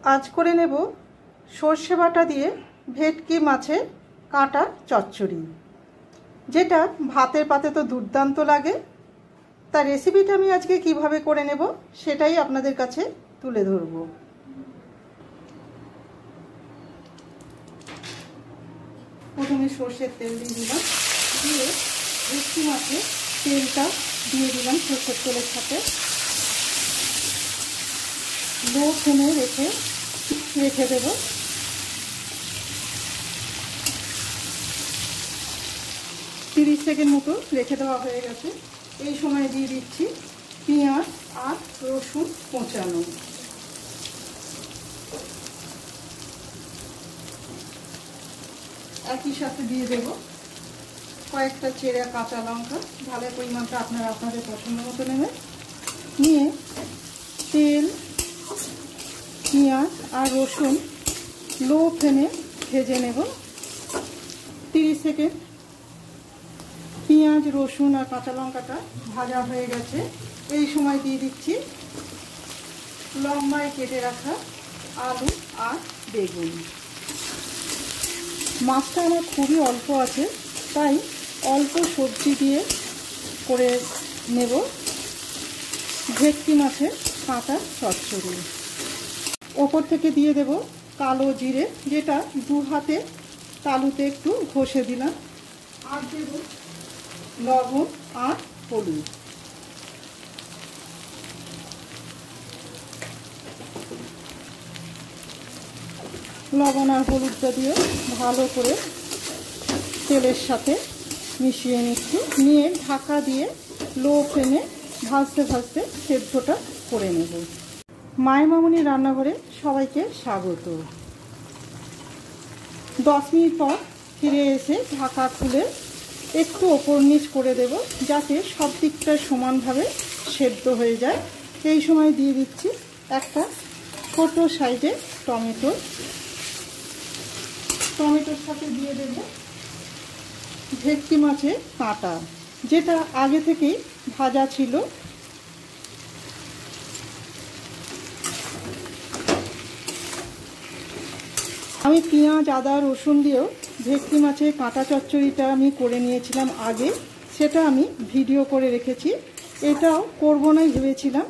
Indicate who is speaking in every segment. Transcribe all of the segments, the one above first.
Speaker 1: আজ করে নেব সর্ষে বাটা দিয়ে ভেটকি মাছের কাঁটা চচ্চড়ি, যেটা ভাতের পাতে তো দুর্দান্ত লাগে। তার রেসিপিটা আমি আজকে কিভাবে করে নেব সেটাই আপনাদের কাছে তুলে ধরব। প্রথমে সর্ষের তেল দিয়ে দিলাম, দিয়ে ভেটকি মাছের তেলটা দিয়ে দিলাম সর্ষের তেলের সাথে। লো ফ্লেমে রেখে দেব। তিরিশ সেকেন্ড মতো রেখে দেওয়া হয়ে গেছে। এই সময় দিয়ে দিচ্ছি পেঁয়াজ আর রসুন কোঁচানো। একই সাথে দিয়ে দেব কয়েকটা চেরা কাঁচা লঙ্কা। ঝালের পরিমাণটা আপনারা আপনাদের পছন্দ মতো নেবেন। নিয়ে তেল, পেঁয়াজ আর রসুন লো ফ্লেমে ভেজে নেব 30 সেকেন্ড। পেঁয়াজ, রসুন আর কাঁচা লঙ্কাটা ভাজা হয়ে গেছে। এই সময় দিয়ে দিচ্ছি লম্বায় কেটে রাখা আলু আর বেগুন। মাছটা আমার খুবই অল্প আছে, তাই অল্প সবজি দিয়ে করে নেব ভেটকি মাছের কাঁটা চচ্চড়ি। ওপর থেকে দিয়ে দেব কালো জিরে, যেটা দু হাতে তালুতে একটু ঘষে দিলাম। আর দেব লবণ আর হলুদ। লবণ আর হলুদটা দিয়ে ভালো করে তেলের সাথে মিশিয়ে নিচ্ছি। নিয়ে ঢাকা দিয়ে লো ফ্লেমে ভাজতে ভাজতে সেদ্ধটা করে নেব। মায়ের মামুনি রান্নাঘরে সবাইকে স্বাগত। 10 মিনিট পর ফিরে এসে ঢাকা খুলে একটু ওপর নিচ করে দেব, যাতে সব দিকটা সমানভাবে সেদ্ধ হয়ে যায়। এই সময় দিয়ে দিচ্ছি একটা ছোট সাইজের টমেটো। টমেটোর সাথে দিয়ে দেব ভেটকি মাছের কাঁটা, যেটা আগে থেকেই ভাজা ছিল। আমি পেঁয়াজ, আদা, রসুন দিয়েও ভেটকি মাছের কাঁটা চচ্চড়িটা আমি করে নিয়েছিলাম আগে, সেটা আমি ভিডিও করে রেখেছি। এটাও করব না ভেবেছিলাম,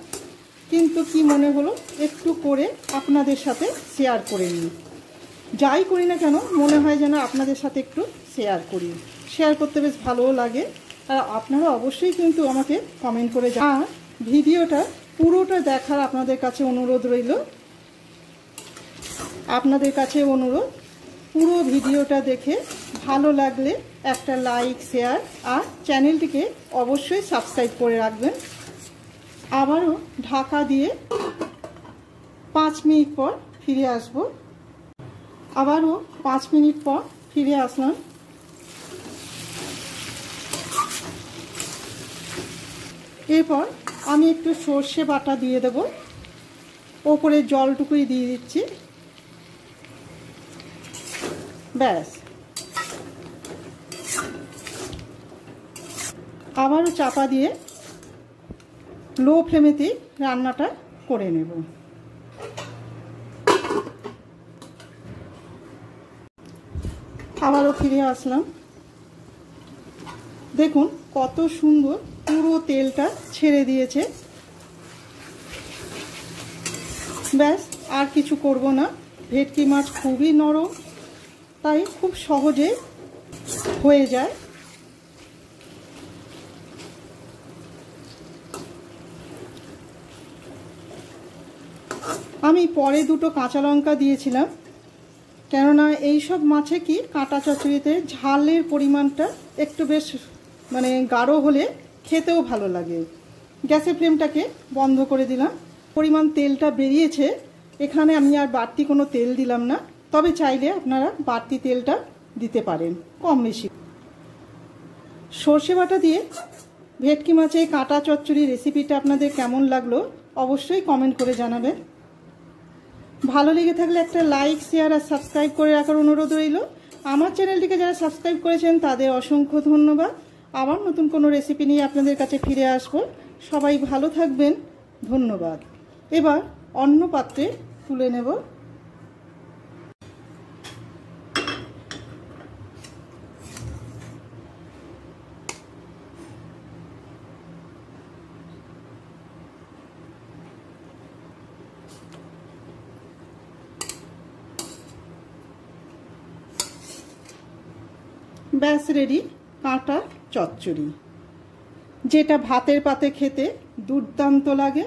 Speaker 1: কিন্তু কি মনে হলো একটু করে আপনাদের সাথে শেয়ার করে নিই। যাই করি না কেন মনে হয় যেন আপনাদের সাথে একটু শেয়ার করি। শেয়ার করতে বেশ ভালোও লাগে। আর আপনারা অবশ্যই কিন্তু আমাকে কমেন্ট করে আর ভিডিওটা পুরোটা দেখার আপনাদের কাছে অনুরোধ রইল। আপনাদের কাছে অনুরোধ, পুরো ভিডিওটা দেখে ভালো লাগলে একটা লাইক, শেয়ার আর চ্যানেলটিকে অবশ্যই সাবস্ক্রাইব করে রাখবেন। আবারও ঢাকা দিয়ে 5 মিনিট পর ফিরে আসব। আবারও 5 মিনিট পর ফিরে আসলাম। এরপর আমি একটু সর্ষে বাটা দিয়ে দেব। ওপরে জলটুকুই দিয়ে দিচ্ছি। ব্যাস, আবারও চাপা দিয়ে লো ফ্লেমেতেই রান্নাটা করে নেব। আবারও ফিরে আসলাম। দেখুন কত সুন্দর পুরো তেলটা ছেড়ে দিয়েছে। ব্যাস, আর কিছু করব না। ভেটকি মাছ খুবই নরম, তাই খুব সহজে হয়ে যায়। আমি পরে দুটো কাঁচা লঙ্কা দিয়েছিলাম, কেননা এইসব মাছে কি কাঁটা চচ্চড়িতে ঝালের পরিমাণটা একটু বেশ গাঢ় হলে খেতেও ভালো লাগে। গ্যাসের ফ্লেমটাকে বন্ধ করে দিলাম। পরিমাণ তেলটা বেরিয়েছে, এখানে আমি আর বাড়তি কোনো তেল দিলাম না। তবে চাইলে আপনারা বাড়তি তেলটা দিতে পারেন, কম বেশি। সর্ষে বাটা দিয়ে ভেটকি মাছের কাঁটা চচ্চড়ি রেসিপিটা আপনাদের কেমন লাগলো অবশ্যই কমেন্ট করে জানাবেন। ভালো লেগে থাকলে একটা লাইক, শেয়ার আর সাবস্ক্রাইব করে রাখার অনুরোধ রইল। আমার চ্যানেলটিকে যারা সাবস্ক্রাইব করেছেন তাদের অসংখ্য ধন্যবাদ। আবার নতুন কোনো রেসিপি নিয়ে আপনাদের কাছে ফিরে আসব। সবাই ভালো থাকবেন, ধন্যবাদ। এবার অন্য পাত্রে তুলে নেব। ব্যাস রেডি কাঁটা চচ্চড়ি, যেটা ভাতের পাতে খেতে দুর্দান্ত লাগে।